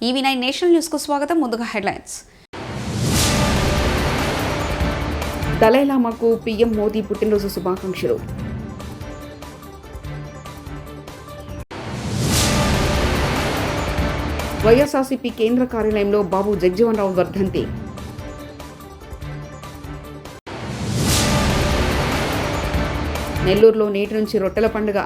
ఈవీ9 national news కు స్వాగతం. ముందుగా హెడ్లైన్స్. దలైలామాకు పీఎం మోదీ పుట్టినరోజు శుభాకాంక్షలు. వైఎస్ఆర్సీపీ కేంద్ర కార్యాలయంలో బాబు జగజీవన్ రావు వర్ధంతి. నెల్లూరులో నేటి నుంచి రొట్టెల పండుగ.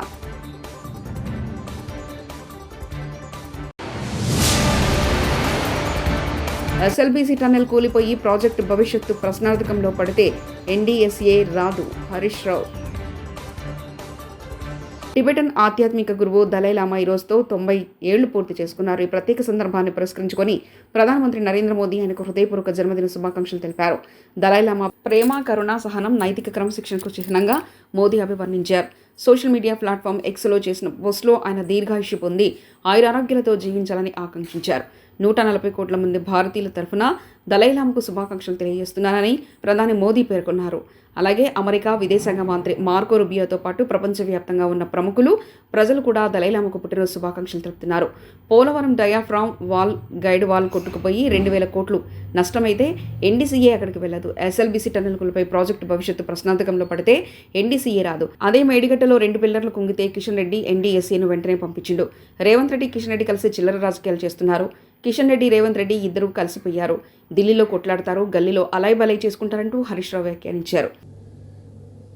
ఎస్ఎల్బీసీ టన్నెల్ కూలిపోయి ప్రాజెక్టు భవిష్యత్తు ప్రశ్నార్థకంలో పడితే ఎన్డీఎస్ఏ రాదు, హరీష్ రావు. టిబెటన్ ఆధ్యాత్మిక గురువు దలైలామా ఈ రోజుతో 90 ఏళ్లు పూర్తి చేసుకున్నారు. ఈ ప్రత్యేక సందర్భాన్ని పురస్కరించుకొని ప్రధానమంత్రి నరేంద్ర మోదీ ఆయనకు హృదయపూర్వక జన్మదిన శుభాకాంక్షలు తెలిపారు. దలైలామా ప్రేమ, కరుణ, సహనం, నైతిక క్రమశిక్షణకు చిహ్నంగా మోదీ అభివర్ణించారు. సోషల్ మీడియా ప్లాట్ఫామ్ ఎక్స్లో చేసిన పోస్టులో ఆయన దీర్ఘాయుష్య పొంది ఆయురారోగ్యాలతో జీవించాలని ఆకాంక్షించారు. 140 కోట్ల మంది భారతీయుల తరఫున దలైలామాకు శుభాకాంక్షలు తెలియజేస్తున్నానని ప్రధాని మోదీ పేర్కొన్నారు. అలాగే అమెరికా విదేశాంగ మంత్రి మార్కో రుబియోతో పాటు ప్రపంచవ్యాప్తంగా ఉన్న ప్రముఖులు, ప్రజలు కూడా దలైలామాకు పుట్టినరోజు శుభాకాంక్షలు తెలుపుతున్నారు. Polavaram diaphragm wall, guide wall కొట్టుకుపోయి 2000 కోట్లు నష్టమైతే ఎన్డీసీఏ అక్కడికి వెళ్లదు. ఎస్ఎల్బీసీ టన్నెల్ కులపై ప్రాజెక్టు భవిష్యత్తు ప్రశ్నార్థకంలో పడితే ఎన్డీసీఏ రాదు. అదే మేడిగడ్డలో 2 పిల్లర్లు కుంగితే కిషన్ రెడ్డి ఎన్డీఎస్ఏను వెంటనే పంపించిండు. రేవంత్ రెడ్డి, కిషన్ రెడ్డి కలిసి చిల్లర రాజకీయాలు చేస్తున్నారు. కిషన్ రెడ్డి, రేవంత్ రెడ్డి ఇద్దరూ కలిసిపోయారు. ఢిల్లీలో కొట్లాడతారు, గల్లీలో అలాయ్ బలై చేసుకుంటారంటూ హరీష్ రావు వ్యాఖ్యానించారు.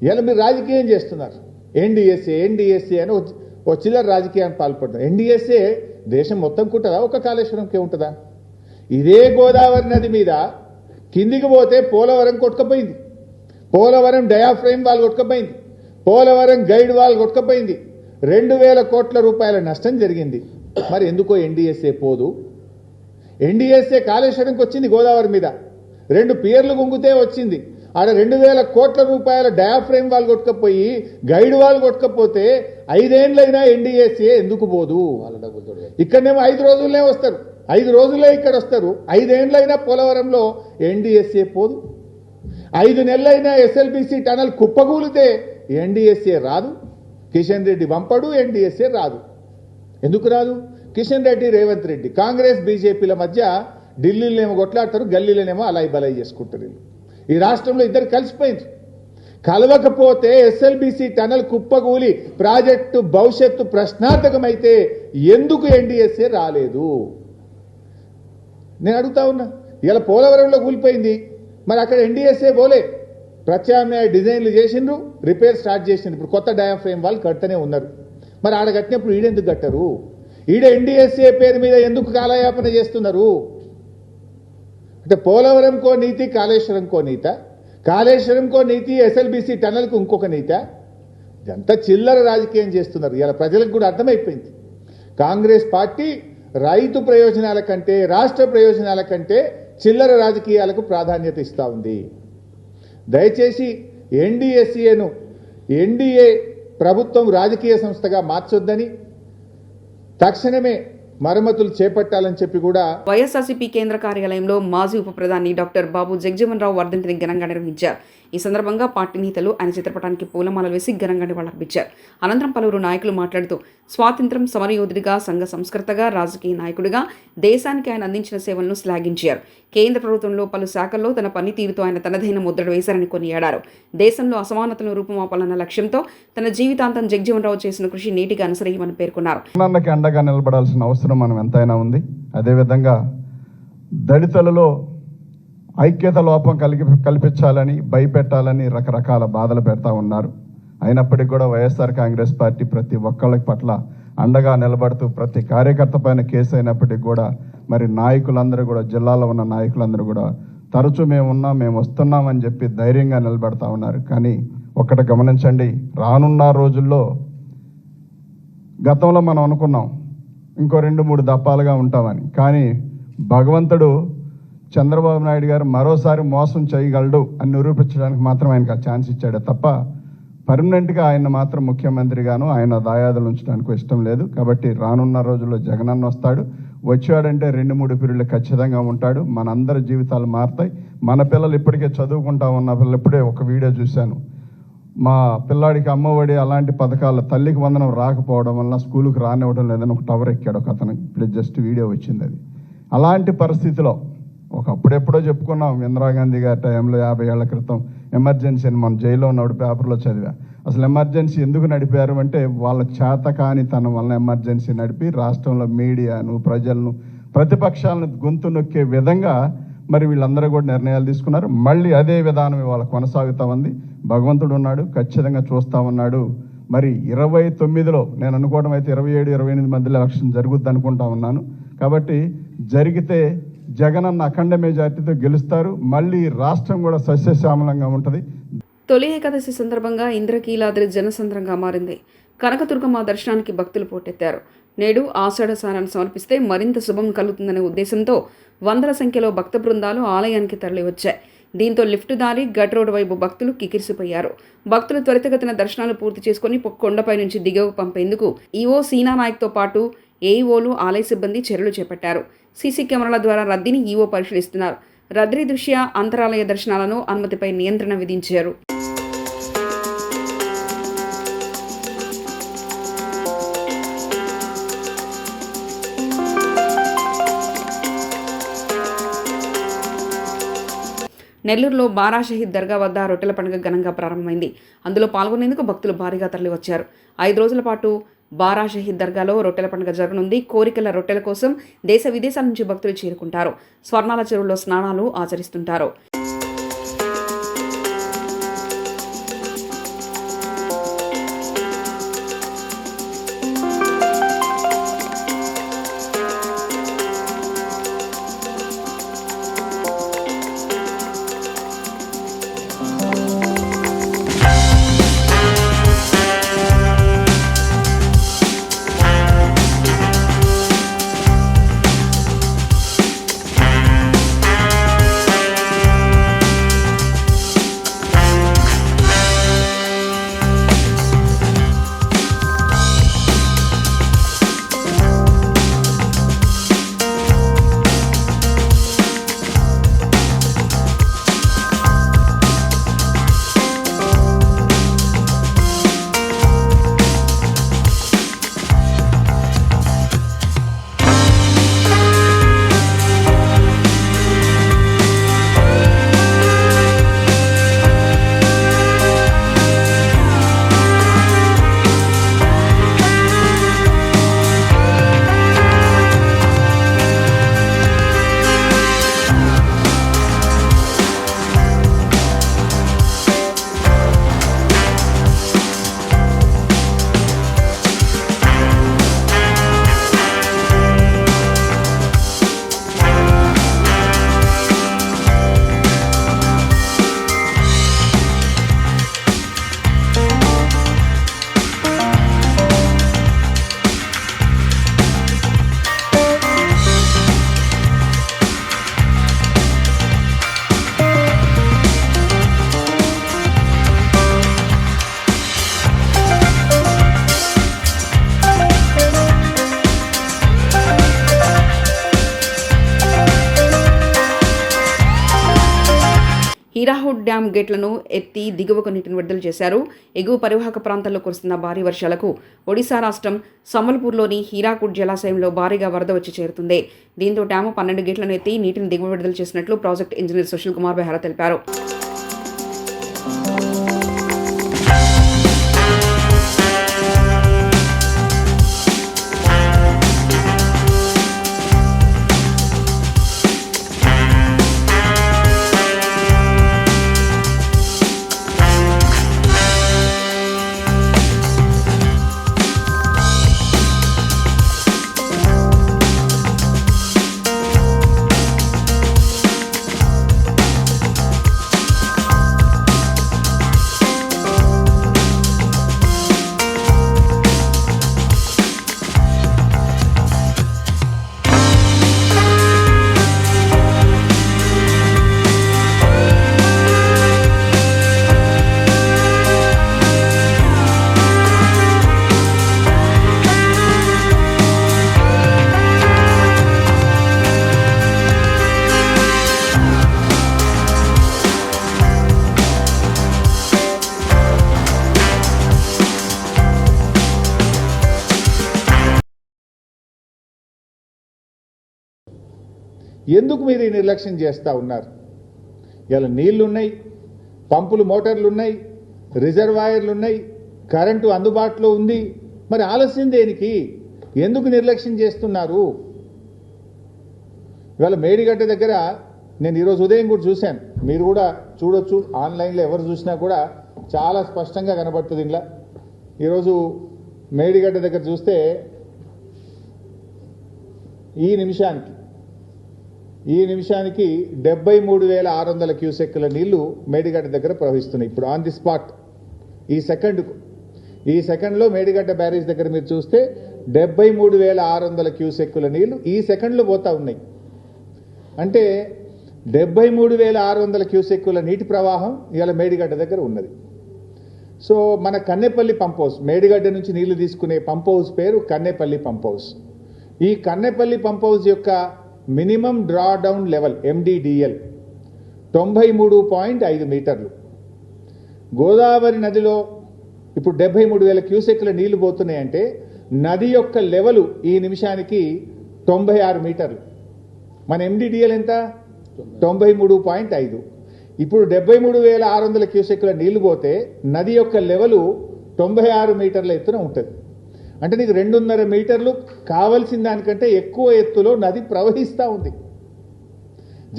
ఇలా మీరు రాజకీయం చేస్తున్నారు. ఎన్డీఎస్ఏ అని ఓ చిల్లర రాజకీయాన్ని పాల్పడుతున్నారు. ఎన్డీఎస్ఏ దేశం మొత్తం ఉంటుందా, ఒక కాళేశ్వరంకే ఉంటుందా? ఇదే గోదావరి నది మీద కిందికి పోతే పోలవరం కొట్టుకపోయింది, పోలవరం డయాఫ్రేమ్ వాల్ కొట్టుకపోయింది, పోలవరం గైడ్ వాల్ కొట్టుకపోయింది, 2000 కోట్ల రూపాయల నష్టం జరిగింది. మరి ఎందుకో ఎన్డీఎస్ఏ పోదు? ఎన్డీఎస్ఏ కాళేశ్వరంకి వచ్చింది, గోదావరి మీద 2 పియర్లు గుంగితే వచ్చింది. ఆడ 2000 కోట్ల రూపాయల డయాఫ్రేమ్ వాల్ కొట్టుకపోయి గైడ్ వాల్ కొట్టుకపోతే 5 ఏళ్ళైనా ఎన్డీఎస్ఏ ఎందుకు పోదు? ఇక్కడనేమో 5 రోజులనే వస్తారు, 5 రోజులే ఇక్కడ వస్తారు. 5 ఏళ్ళైనా పోలవరంలో ఎన్డీఎస్ఏ పోదు. 5 నెలలైనా ఎస్ఎల్బీసీ టనల్ కుప్పగూలితే ఎన్డీఎస్ఏ రాదు. కిషన్ రెడ్డి పంపడు, ఎన్డీఎస్ఏ రాదు. ఎందుకు రాదు? కిషన్ రెడ్డి, రేవంత్ రెడ్డి, కాంగ్రెస్ బీజేపీల మధ్య ఢిల్లీలోనేమో కొట్లాడతారు, గల్లీలోనేమో అలాయ్ బలై చేసుకుంటారు. ఈ రాష్ట్రంలో ఇద్దరు కలిసిపోయింది. కలవకపోతే ఎస్ఎల్బీసీ టనల్ కుప్పగూలి ప్రాజెక్టు భవిష్యత్తు ప్రశ్నార్థకమైతే ఎందుకు ఎన్డీఎస్ఏ రాలేదు? నేను అడుగుతా ఉన్నా. ఇలా పోలవరంలో కూలిపోయింది, మరి అక్కడ ఎన్డీఎస్ఏ పోలే. ప్రత్యామ్నాయ డిజైన్లు చేసిండ్రు, రిపేర్ స్టార్ట్ చేసిండ్రు. ఇప్పుడు కొత్త డయాఫ్రేమ్ వాళ్ళు కట్టనే ఉన్నారు. మరి ఆడ కట్టినప్పుడు ఈడెందుకు కట్టరు? ఈడ ఎన్డీఎస్ఏ పేరు మీద ఎందుకు కాలయాపన చేస్తున్నారు? అంటే పోలవరంకో నీతి, కాళేశ్వరంకో నీత, కాళేశ్వరంకో నీతి, ఎస్ఎల్బీసీ టనల్కు ఇంకొక నీత. ఇదంతా చిల్లర రాజకీయం చేస్తున్నారు. ఇలా ప్రజలకు కూడా అర్థమైపోయింది. కాంగ్రెస్ పార్టీ రైతు ప్రయోజనాల కంటే, రాష్ట్ర ప్రయోజనాల కంటే చిల్లర రాజకీయాలకు ప్రాధాన్యత ఇస్తూ ఉంది. దయచేసి ఎన్డీఎస్ఏను ఎన్డీఏ ప్రభుత్వం రాజకీయ సంస్థగా మార్చొద్దని, తక్షణమే మరమ్మతులు చేపట్టాలని చెప్పి కూడా వైఎస్ఆర్సీపీ కేంద్ర కార్యాలయంలో మాజీ ఉప ప్రధాని డాక్టర్ బాబు జగజీవన్ రావు వర్ధంతిని ఘనంగా నిర్వహించారు. ఈ సందర్భంగా పార్టీ నేతలు ఆయన చిత్రపటానికి పూలమాలలు వేసి ఘనంగా నివాళులర్పించారు. అనంతరం పలువురు నాయకులు మాట్లాడుతూ స్వాతంత్ర్యం సమరయోధుడిగా, సంఘ సంస్కర్తగా, రాజకీయ నాయకుడిగా దేశానికి ఆయన అందించిన సేవలను శ్లాఘించారు. కేంద్ర ప్రభుత్వంలో పలు శాఖల్లో తన పనితీరుతో ఆయన తనదైన ముద్రను వేశారని కొనియాడారు. దేశంలో అసమానతలను రూపుమాపాలన్న లక్ష్యంతో తన జీవితాంతం జగజీవన్ రావు చేసిన కృషి నేటిగా అనుసరించమని పేర్కొన్నారు. అండగా నిలబడాల్సిన అవసరం మనం ఎంతైనా ఉంది. అదేవిధంగా దళితులలో ఐక్యత లోపం కల్పించాలని, భయపెట్టాలని రకరకాల బాధలు పెడతా ఉన్నారు. అయినప్పటికీ కూడా వైఎస్ఆర్ కాంగ్రెస్ పార్టీ ప్రతి ఒక్కళ్ళ పట్ల అండగా నిలబడుతూ, ప్రతి కార్యకర్త పైన కేసు అయినప్పటికీ కూడా మరి నాయకులందరూ కూడా, జిల్లాలో ఉన్న నాయకులందరూ కూడా తరచూ మేము వస్తున్నామని చెప్పి ధైర్యంగా నిలబెడతా ఉన్నారు. కానీ ఒక్కటి గమనించండి, రానున్న రోజుల్లో గతంలో మనం అనుకున్నాం ఇంకో 2-3 దప్పాలుగా ఉంటామని. కానీ భగవంతుడు చంద్రబాబు నాయుడు గారు మరోసారి మోసం చేయగలడు అని నిరూపించడానికి మాత్రం ఆయనకు ఆ ఛాన్స్ ఇచ్చాడే తప్ప పర్మనెంట్గా ఆయన మాత్రం ముఖ్యమంత్రిగాను ఆయన దాయాదులు ఉంచడానికి ఇష్టం లేదు. కాబట్టి రానున్న రోజుల్లో జగనన్న వస్తాడు. వచ్చాడంటే 2-3 పీరియడ్లు ఖచ్చితంగా ఉంటాడు. మనందరి జీవితాలు మారుతాయి. మన పిల్లలు ఇప్పటికే చదువుకుంటా ఉన్న పిల్లలు, ఇప్పుడే ఒక వీడియో చూశాను, మా పిల్లాడికి అమ్మఒడి అలాంటి పథకాలు, తల్లికి వందనం రాకపోవడం వల్ల స్కూలుకి రానివ్వడం లేదని ఒక టవర్ ఎక్కాడు ఒక అతను. ఇప్పుడు జస్ట్ వీడియో వచ్చింది. అది అలాంటి పరిస్థితిలో ఒకప్పుడెప్పుడో చెప్పుకున్నాం, ఇందిరాగాంధీ గారి టైంలో 50 ఏళ్ల క్రితం ఎమర్జెన్సీ అని మనం జైల్లో ఉన్నప్పుడు పేపర్లో చదివా. అసలు ఎమర్జెన్సీ ఎందుకు నడిపారు అంటే వాళ్ళ చేతకానితనం వలన ఎమర్జెన్సీ నడిపి రాష్ట్రంలో మీడియాను, ప్రజలను, ప్రతిపక్షాలను గొంతు నొక్కే విధంగా మరి వీళ్ళందరూ కూడా నిర్ణయాలు తీసుకున్నారు. మళ్ళీ అదే విధానం ఇవాళ కొనసాగుతూ ఉంది. భగవంతుడు ఉన్నాడు, ఖచ్చితంగా చూస్తూ ఉన్నాడు. మరి 29లో నేను అనుకోవడం అయితే 27, 28 మధ్యలో ఎలక్షన్ జరుగుద్ది అనుకుంటా ఉన్నాను. కాబట్టి జరిగితే జగనన్న అఖండ మెజార్టీతో గెలుస్తారు. మళ్ళీ రాష్ట్రం కూడా సస్యశ్యామలంగా ఉంటుంది. తొలి ఏకాదశి సందర్భంగా ఇంద్రకీలాద్రి జనసంద్రంగా మారింది. కనకదుర్గమ్మ దర్శనానికి భక్తులు పోటెత్తారు. నేడు ఆషాఢ స్నానాన్ని సమర్పిస్తే మరింత శుభం కలుగుతుందనే ఉద్దేశంతో వందల సంఖ్యలో భక్త బృందాలు ఆలయానికి తరలివచ్చాయి. దీంతో లిఫ్ట్ దారి గట్ రోడ్ వైపు భక్తులు కికిరిసిపోయారు. భక్తులు త్వరితగతిన దర్శనాలు పూర్తి చేసుకుని కొండపై నుంచి దిగువ పంపేందుకు ఈవో సీనా నాయక్తో పాటు ఏఈఓలు, ఆలయ సిబ్బంది చర్యలు చేపట్టారు. సీసీ కెమెరాల ద్వారా రద్దీని ఈవో పరిశీలిస్తున్నారు. రద్దీ దృష్ట్యా అంతరాలయ దర్శనాలను అనుమతిపై నియంత్రణ విధించారు. నెల్లూరులో బారా షహీద్ దర్గా వద్ద రొట్టెల పండుగ ఘనంగా ప్రారంభమైంది. అందులో పాల్గొనేందుకు భక్తులు భారీగా తరలివచ్చారు. 5 రోజుల పాటు బారా షహీద్ దర్గాలో రొట్టెల పండుగ జరగనుంది. కోరికల రొట్టెల కోసం దేశ విదేశాల నుంచి భక్తులు చేరుకుంటారు. స్వర్ణాల చెరువులో స్నానాలు ఆచరిస్తుంటారు. హీరాహుడ్ డ్యాం గేట్లను ఎత్తి దిగువకు నీటిని విడుదల చేశారు. ఎగువ పరివాహక ప్రాంతాల్లో కురుస్తున్న భారీ వర్షాలకు ఒడిశా రాష్ట్రం సంబల్పూర్లోని హీరాకుడ్ జలాశయంలో భారీగా వరద వచ్చి చేరుతుంది. దీంతో డ్యాము 12 గేట్లను ఎత్తి నీటిని దిగువ విడుదల చేసినట్లు ప్రాజెక్ట్ ఇంజనీర్ సుశీల్ కుమార్ బెహ్రా తెలిపారు. ఎందుకు మీరు ఈ నిర్లక్ష్యం చేస్తూ ఉన్నారు? ఇలా నీళ్లున్నాయి, పంపులు మోటార్లు ఉన్నాయి, రిజర్వాయర్లు ఉన్నాయి, కరెంటు అందుబాటులో ఉంది. మరి ఆలస్యం దేనికి? ఎందుకు నిర్లక్ష్యం చేస్తున్నారు? ఇవాళ మేడిగడ్డ దగ్గర నేను ఈరోజు ఉదయం కూడా చూశాను, మీరు కూడా చూడొచ్చు, ఆన్లైన్లో ఎవరు చూసినా కూడా చాలా స్పష్టంగా కనబడుతుంది. ఇలా ఈరోజు మేడిగడ్డ దగ్గర చూస్తే ఈ నిమిషానికి 73,600 క్యూసెక్కుల నీళ్లు మేడిగడ్డ దగ్గర ప్రవహిస్తున్నాయి. ఇప్పుడు ఆన్ ది స్పాట్ ఈ సెకండ్లో మేడిగడ్డ బ్యారేజ్ దగ్గర మీరు చూస్తే 73,600 క్యూసెక్కుల నీళ్లు ఈ సెకండ్లో పోతా ఉన్నాయి. అంటే 73,600 క్యూసెక్కుల నీటి ప్రవాహం ఇవాళ మేడిగడ్డ దగ్గర ఉన్నది. సో మన కన్నెపల్లి పంప్ హౌస్, మేడిగడ్డ నుంచి నీళ్లు తీసుకునే పంప్ హౌస్ పేరు కన్నెపల్లి పంప్ హౌస్. ఈ కన్నెపల్లి పంప్ హౌస్ యొక్క minimum draw down level MDDL 93.5 మీటర్లు. గోదావరి నదిలో ఇప్పుడు 73,000 క్యూసెక్ల నీళ్లు పోతున్నాయంటే నది యొక్క లెవెలు ఈ నిమిషానికి 96 మీటర్లు. మన MDDL ఎంత? 93.5. ఇప్పుడు 73,600 క్యూసెక్ల నీళ్లు పోతే నది యొక్క లెవెలు 96 మీటర్ల ఎత్తున ఉంటుంది. అంటే నీకు 2.5 మీటర్లు కావలసిన దానికంటే ఎక్కువ ఎత్తులో నది ప్రవహిస్తూ ఉంది.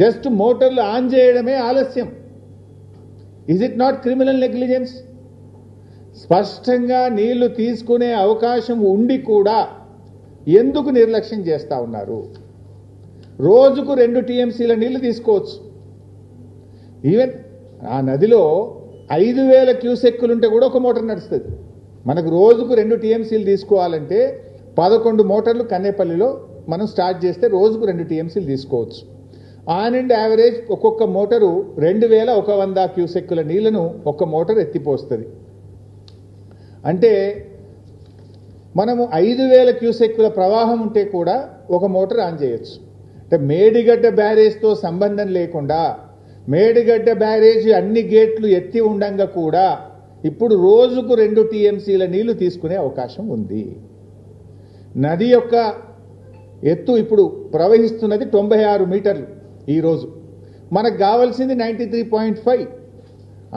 జస్ట్ మోటార్లు ఆన్ చేయడమే ఆలస్యం. Is it not criminal negligence? స్పష్టంగా నీళ్లు తీసుకునే అవకాశం ఉండి కూడా ఎందుకు నిర్లక్ష్యం చేస్తూ ఉన్నారు? రోజుకు 2 TMCల నీళ్లు తీసుకోవచ్చు. ఈవెన్ ఆ నదిలో 5,000 క్యూసెక్కులుంటే కూడా ఒక మోటార్ నడుస్తుంది. మనకు రోజుకు 2 TMCలు తీసుకోవాలంటే 11 మోటార్లు కన్నేపల్లిలో మనం స్టార్ట్ చేస్తే రోజుకు 2 TMCలు తీసుకోవచ్చు. ఆన్ అండ్ యావరేజ్ ఒక్కొక్క మోటారు 2,100 క్యూసెక్కుల నీళ్లను ఒక్క మోటార్ ఎత్తిపోస్తుంది. అంటే మనము 5,000 క్యూసెక్కుల ప్రవాహం ఉంటే కూడా ఒక మోటార్ ఆన్ చేయొచ్చు. అంటే మేడిగడ్డ బ్యారేజ్తో సంబంధం లేకుండా మేడిగడ్డ బ్యారేజ్ అన్ని గేట్లు ఎత్తి ఉండంగా కూడా ఇప్పుడు రోజుకు 2 TMCల నీళ్లు తీసుకునే అవకాశం ఉంది. నది యొక్క ఎత్తు ఇప్పుడు ప్రవహిస్తున్నది 96 మీటర్లు. ఈరోజు మనకు కావాల్సింది 93.5.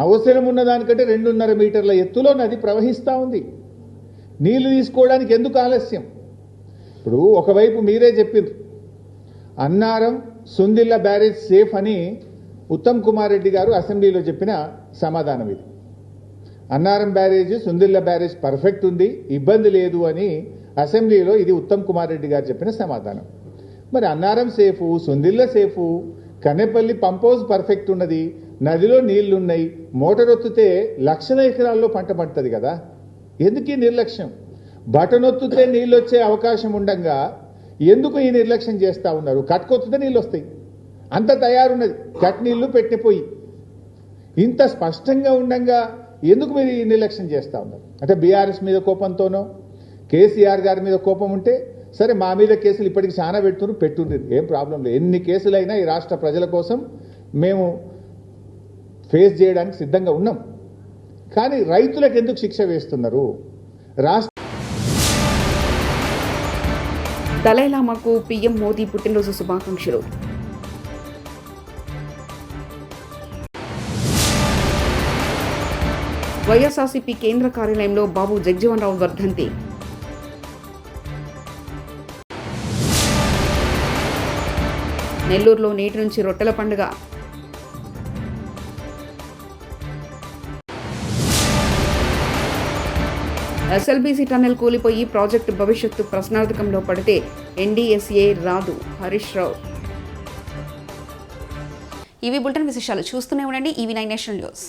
అవసరం ఉన్న దానికంటే 2.5 మీటర్ల ఎత్తులో నది ప్రవహిస్తూ ఉంది. నీళ్లు తీసుకోవడానికి ఎందుకు ఆలస్యం? ఇప్పుడు ఒకవైపు మీరే చెప్పిండ్రు అన్నారం సుందిల్ల బ్యారేజ్ సేఫ్ అని ఉత్తమ్ కుమార్ రెడ్డి గారు అసెంబ్లీలో చెప్పిన సమాధానం ఇది. Annaram barrage Sundilla barrage perfect ఉంది, ఇబ్బంది లేదు అని అసెంబ్లీలో ఇది ఉత్తమ్ కుమార్ రెడ్డి గారు చెప్పిన సమాధానం. మరి Annaram safe, Sundilla safe, Kannepalli pump house perfect ఉన్నది, నదిలో నీళ్లున్నాయి, మోటార్ ఒత్తితే లక్షల ఎకరాల్లో పంట పండుతుంది కదా. ఎందుకు ఈ నిర్లక్ష్యం? బటన్ ఒత్తితే నీళ్ళు వచ్చే అవకాశం ఉండగా ఎందుకు ఈ నిర్లక్ష్యం చేస్తూ ఉన్నారు? కట్టుకొత్తితే నీళ్ళు వస్తాయి, అంత తయారున్నది, కట్ నీళ్లు పెట్టిపోయి ఇంత స్పష్టంగా ఉండగా ఎందుకు మీరు ఈ నిర్లక్ష్యం చేస్తూ ఉన్నారు? అంటే బీఆర్ఎస్ మీద కోపంతోనో కేసీఆర్ గారి మీద కోపం ఉంటే సరే, మా మీద కేసులు ఇప్పటికి చాలా పెట్టుండ్రు, ఏం ప్రాబ్లం లేదు. ఎన్ని కేసులైనా ఈ రాష్ట్ర ప్రజల కోసం మేము ఫేస్ చేయడానికి సిద్ధంగా ఉన్నాం. కానీ రైతులకు ఎందుకు శిక్ష వేస్తున్నారు? దలైలామాకు పీఎం మోదీ పుట్టినరోజు శుభాకాంక్షలు. వైఎస్ఆర్సీపీ కేంద్ర కార్యాలయంలో బాబు జగజీవన్ రావు వర్ధంతి. నెల్లూరులో నేటి నుంచి రొట్టెల పండుగ. ఎస్ఎల్బీసీ టన్నెల్ కూలిపోయి ప్రాజెక్టు భవిష్యత్తు ప్రశ్నార్థకంలో పడితే NDSA రాదు, హరీష్ రావు. ఇవి బులెటిన్ విశేషాలు. చూస్తూనే ఉండండి EV9 నేషనల్ న్యూస్.